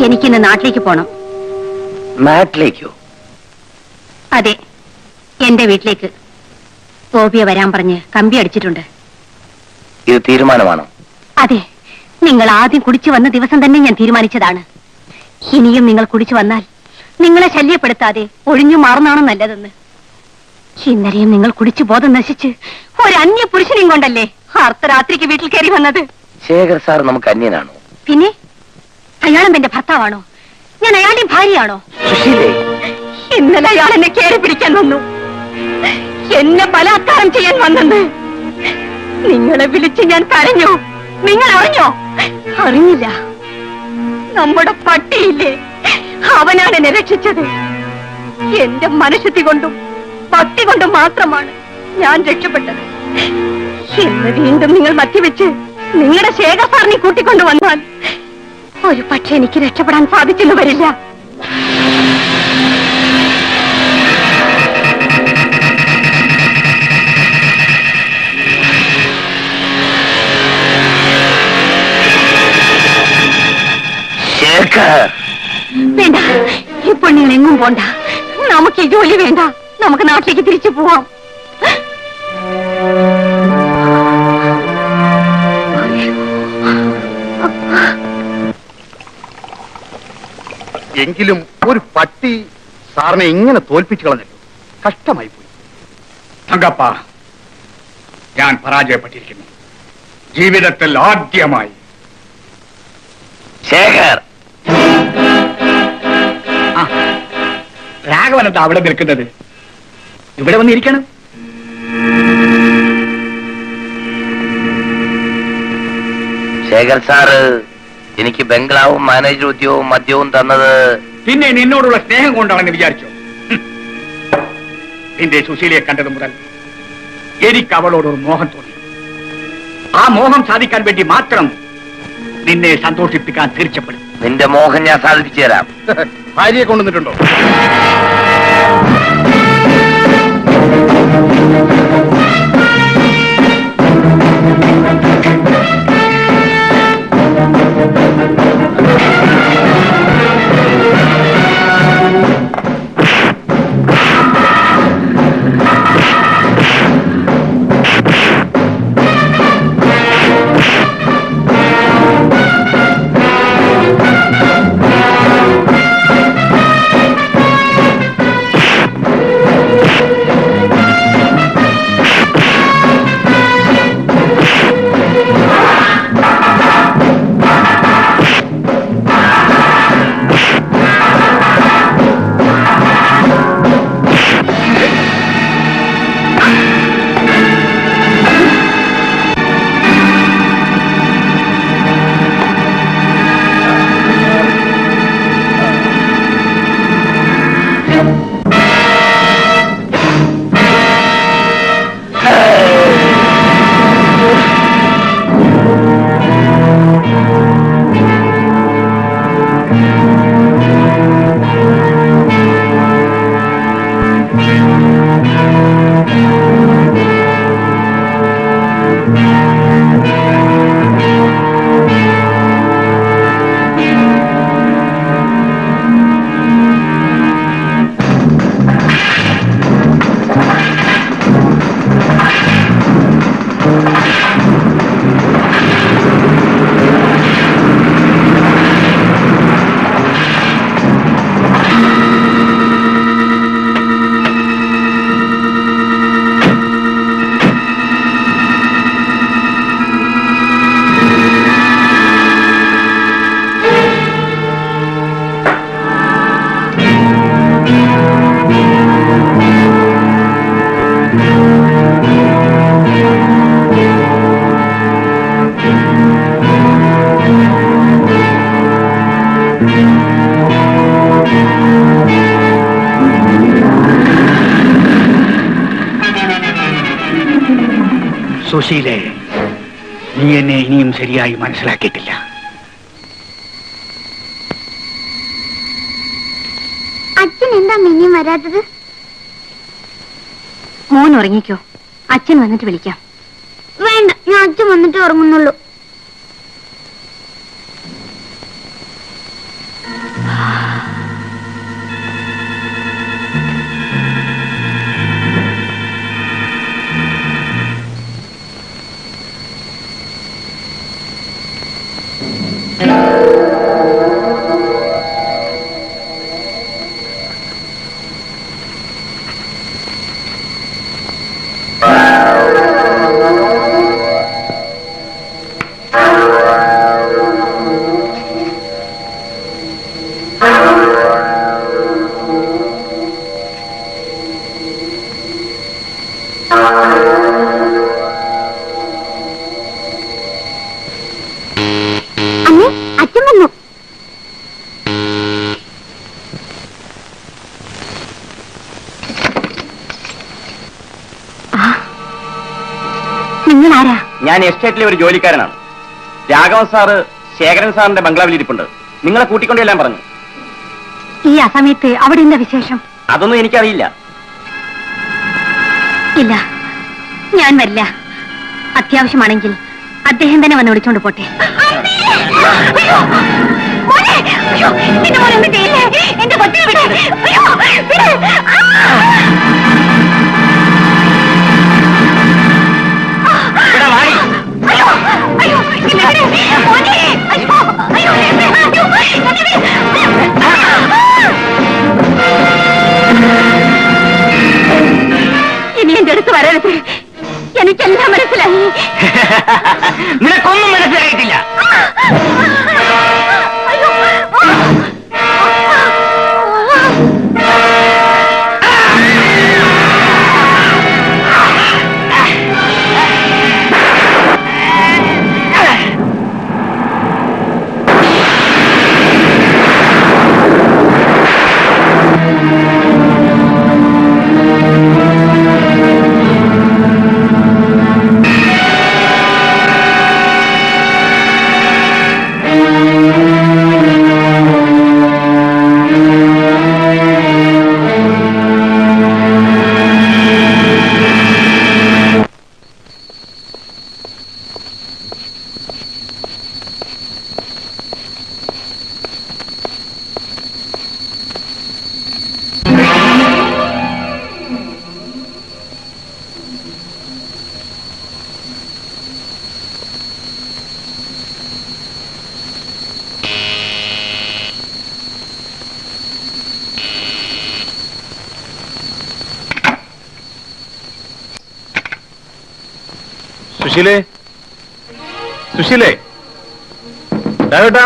എനിക്കിന്ന് നാട്ടിലേക്ക് പോണം. നാട്ടിലേക്കോ? അതെ, എന്റെ വീട്ടിലേക്ക്. ഗോപിയെ വരാൻ പറഞ്ഞ് കമ്പി അടിച്ചിട്ടുണ്ട്. ഇത് തീരുമാനമാണോ? അതെ, നിങ്ങൾ ആദ്യം കുടിച്ചു വന്ന ദിവസം തന്നെ ഞാൻ തീരുമാനിച്ചതാണ്. ഇനിയും നിങ്ങൾ കുടിച്ചു വന്നാൽ നിങ്ങളെ ശല്യപ്പെടുത്താതെ ഒഴിഞ്ഞു മാറുന്നതാണ് നല്ലതെന്ന്. ഇന്നലെയും നിങ്ങൾ കുടിച്ചു ബോധം നശിച്ച് ഒരു അന്യ പുരുഷനെയും കൊണ്ടല്ലേ അർദ്ധരാത്രിക്ക് വീട്ടിൽ കയറി വന്നത്. ശേഖർ സാർ നമുക്ക് അന്യനാണോ? പിന്നെ അയാളും എന്റെ ഭർത്താവാണോ? ഞാൻ അയാളുടെ ഭാര്യയാണോ? ഇന്നലെ അയാൾ എന്നെ കയറി പിടിക്കാൻ വന്നു, എന്നെ ബലാത്കാരം ചെയ്യാൻ വന്നെന്ന്. നിങ്ങളെ വിളിച്ച് ഞാൻ കരഞ്ഞു. നിങ്ങൾ അറിഞ്ഞോ? അറിഞ്ഞില്ല. നമ്മുടെ പട്ടിയില്ലേ, അവനാണ് എന്നെ രക്ഷിച്ചത്. എന്റെ മനഃശുദ്ധി കൊണ്ടും ഭക്തി കൊണ്ടും മാത്രമാണ് ഞാൻ രക്ഷപ്പെട്ടത്. ഇന്ന് വീണ്ടും നിങ്ങൾ മദ്യവെച്ച് നിങ്ങളുടെ ശേഖർ സാറിനെ കൂട്ടിക്കൊണ്ടുവന്നാൽ ഒരു പക്ഷെ എനിക്ക് രക്ഷപ്പെടാൻ സാധിച്ചെന്ന് വരില്ല. വേണ്ട, ഇപ്പോൾ നിങ്ങൾ എങ്ങും പോണ്ട. നമുക്ക് ഈ ജോലി വേണ്ട. നമുക്ക് നാട്ടിലേക്ക് തിരിച്ചു പോവാം. എങ്കിലും ഒരു പട്ടി സാറിനെ ഇങ്ങനെ തോൽപ്പിച്ചു കളഞ്ഞല്ലോ. കഷ്ടമായി പോയി. തങ്കപ്പ, ഞാൻ പരാജയപ്പെട്ടിരിക്കുന്നു. ജീവിതത്തിൽ ആദ്യമായി. ശേഖർ, രാഘവൻ എന്താ അവിടെ നിൽക്കുന്നത്? ഇവിടെ വന്നിരിക്കണം. ശേഖർ സാറ് എനിക്ക് ബംഗ്ലാവും മാനേജർ ഉദ്യോഗവും മദ്യവും തന്നത് പിന്നെ നിന്നോടുള്ള സ്നേഹം കൊണ്ടാണെന്ന് വിചാരിച്ചോ? നിന്റെ സുശീലയെ കണ്ടത് മുതൽ എനിക്ക് അവളോടൊരു മോഹം തോന്നി. ആ മോഹം സാധിക്കാൻ വേണ്ടി മാത്രം നിന്നെ സന്തോഷിപ്പിക്കാൻ തീർച്ചപ്പെടും. നിന്റെ മോഹം ഞാൻ സാധിപ്പിച്ചു തരാം. ഭാര്യയെ കൊണ്ടുവന്നിട്ടുണ്ടോ? സുശീലേ, നീ എന്നെ ഇനിയും ശരിയായി മനസ്സിലാക്കിയിട്ടില്ല. അച്ഛൻ എന്താ ഇനിയും വരാത്തത്? മോൻ ഉറങ്ങിക്കോ, അച്ഛൻ വന്നിട്ട് വിളിക്കാം. വേണ്ട, ഞാൻ അച്ഛൻ വന്നിട്ട് ഉറങ്ങുന്നുള്ളൂ. ഞാൻ എസ്റ്റേറ്റിലെ ഒരു ജോലിക്കാരനാണ്. രാഘവൻ സാറ് ശേഖരൻ സാറിന്റെ ബംഗ്ലാവിൽ ഇരിപ്പുണ്ട്. നിങ്ങളെ കൂട്ടിക്കൊണ്ടെല്ലാം പറഞ്ഞു. ഈ അസമയത്ത് അവിടെ എന്താ വിശേഷം? അതൊന്നും എനിക്കറിയില്ല. ഇല്ല, ഞാൻ വരില്ല. അത്യാവശ്യമാണെങ്കിൽ അദ്ദേഹം തന്നെ വന്ന് വിളിച്ചോണ്ട് പോട്ടെ. എന്റെ കൊച്ചിനെ വിട്. ഇനി എന്റെ അടുത്ത് വരരുത്. എനിക്കെല്ലാം മനസ്സിലായി. നിനക്കൊന്നും മനസ്സിലായിട്ടില്ല. സുശീലേ, സുശീലേ, രാഘവേട്ടാ,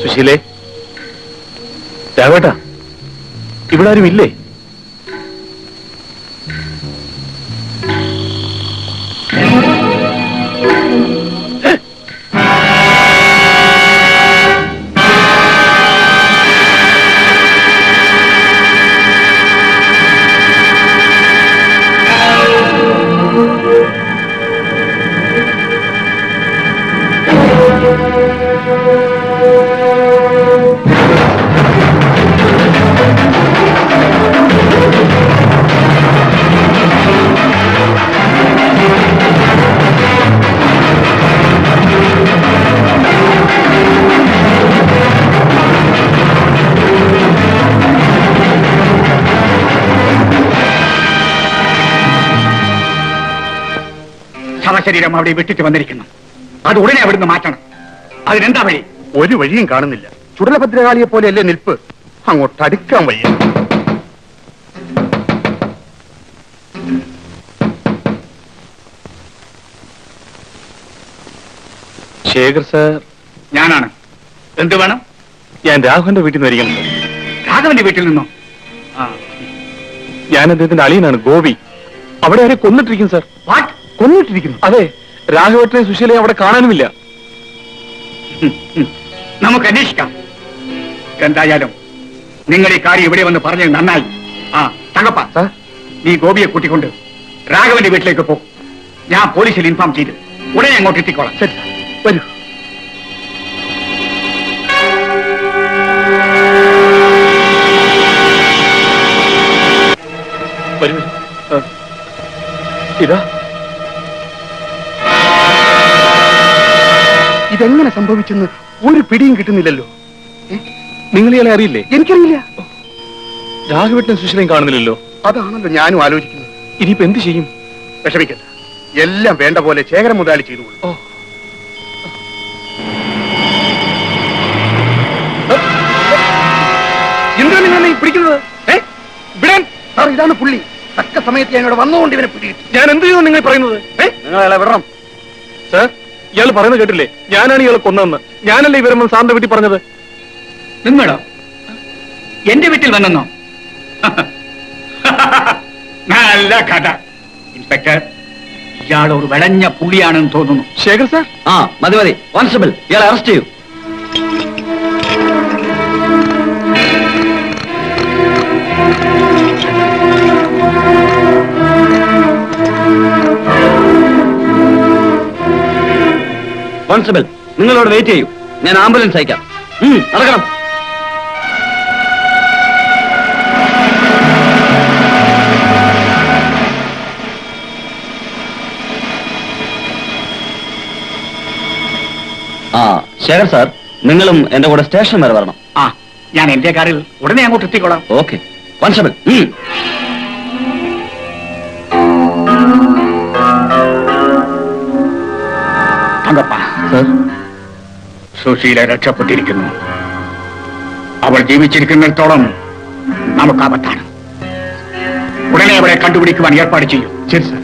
സുശീലേ, രാഘവേട്ടാ, ഇവിടെ ആരും ഇല്ലേ? മൃതശരീരം അവിടെ വിട്ടിട്ട് വന്നിരിക്കുന്നു. അത് ഉടനെ അവിടുന്ന് മാറ്റണം. അതിനെന്താ വഴി? ഒരു വഴിയും കാണുന്നില്ല. ചുടലഭദ്രകാളിയെ പോലെയല്ലേ നിൽപ്പ്. അങ്ങോട്ട് അടുക്കാൻ വയ്യ. ശേഖർ സാർ, ഞാനാണ്. എന്ത് വേണം? ഞാൻ രാഘവന്റെ വീട്ടിൽ നിന്ന് വരികയാണ് സാർ. രാഘവന്റെ വീട്ടിൽ നിന്നോ? ഞാൻ അദ്ദേഹത്തിന്റെ അളിയനാണ്, ഗോപി. അവിടെ ആരെ കൊന്നിട്ടിരിക്കും സാർ. വാട്ട്? കൊന്നിട്ടിരിക്കുന്നു? അതെ, രാഘവട്ടനെ സുശീലയെ അവിടെ കാണാനുമില്ല. നമുക്ക് അന്വേഷിക്കാം. എന്തായാലും നിങ്ങൾ ഈ കാര്യം ഇവിടെ വന്ന് പറഞ്ഞത് നന്നായി. തങ്കപ്പ, നീ ഗോപിയെ കൂട്ടിക്കൊണ്ട് രാഘവന്റെ വീട്ടിലേക്ക് പോ. ഞാൻ പോലീസിൽ ഇൻഫോം ചെയ്ത് ഉടനെ അങ്ങോട്ട് എത്തിക്കോളാം. ശരി, വരൂ. വരൂ. ഇതാ, ഇതെങ്ങനെ സംഭവിച്ചെന്ന് ഒരു പിടിയും കിട്ടുന്നില്ലല്ലോ. നിങ്ങൾ ഇയാളെ അറിയില്ലേ? എനിക്കറിയില്ല. രാഘവട്ടനും സുശീലയും കാണുന്നില്ലല്ലോ. അതാണല്ലോ ഞാനും ആലോചിക്കുന്നത്. ഇനിയിപ്പോ എന്ത് ചെയ്യും? വിഷമിക്കണ്ട, എല്ലാം വേണ്ട പോലെ ശേഖരൻ മുതലാളി ചെയ്തുകൊള്ളു. എന്താ നിങ്ങൾ പിടിക്കുന്നത്? സാർ, ഇതാണ് പുള്ളി. തക്ക സമയത്ത് ഞാൻ ഇവിടെ വന്നുകൊണ്ട് ഇവനെ പിടികിട്ടി. ഞാൻ എന്ത് ചെയ്യുന്നു നിങ്ങൾ പറയുന്നത്? നിങ്ങൾ അയാളെ വിടണം. സാർ, ഇയാൾ പറയുന്നത് കേട്ടില്ലേ? ഞാനാണ് ഇയാളെ കൊന്നതെന്ന്. ഞാനല്ലേ ഇവരമ്മ സാറിന്റെ വീട്ടിൽ പറഞ്ഞത്. നിങ്ങളോ എന്റെ വീട്ടിൽ വന്നെന്നോ? നല്ല കഥ. ഇൻസ്പെക്ടർ, ഇയാൾ ഒരു വിളഞ്ഞ പുള്ളിയാണെന്ന് തോന്നുന്നു. ശേഖർ സാർ. മതി മതി, കോൺസ്റ്റബിൾ, ഇയാളെ അറസ്റ്റ് ചെയ്യൂ. കോൺസ്റ്റബിൾ, നിങ്ങളോട് വെയിറ്റ് ചെയ്യൂ. ഞാൻ ആംബുലൻസ് അയക്കാം. നടക്കണം. ശേഖർ സാർ, നിങ്ങളും എന്റെ കൂടെ സ്റ്റേഷൻ വരെ വരണം. ഞാൻ എന്റെ കാറിൽ ഉടനെ അങ്ങോട്ട് എത്തിക്കോളാം. Okay constable. തങ്കപ്പ, സുശീല രക്ഷപ്പെട്ടിരിക്കുന്നു. അവൾ ജീവിച്ചിരിക്കുന്നിടത്തോളം നമുക്ക് ആപത്താണ്. ഉടനെ അവളെ കണ്ടുപിടിക്കുവാൻ ഏർപ്പാട് ചെയ്യും. ശരി സാർ.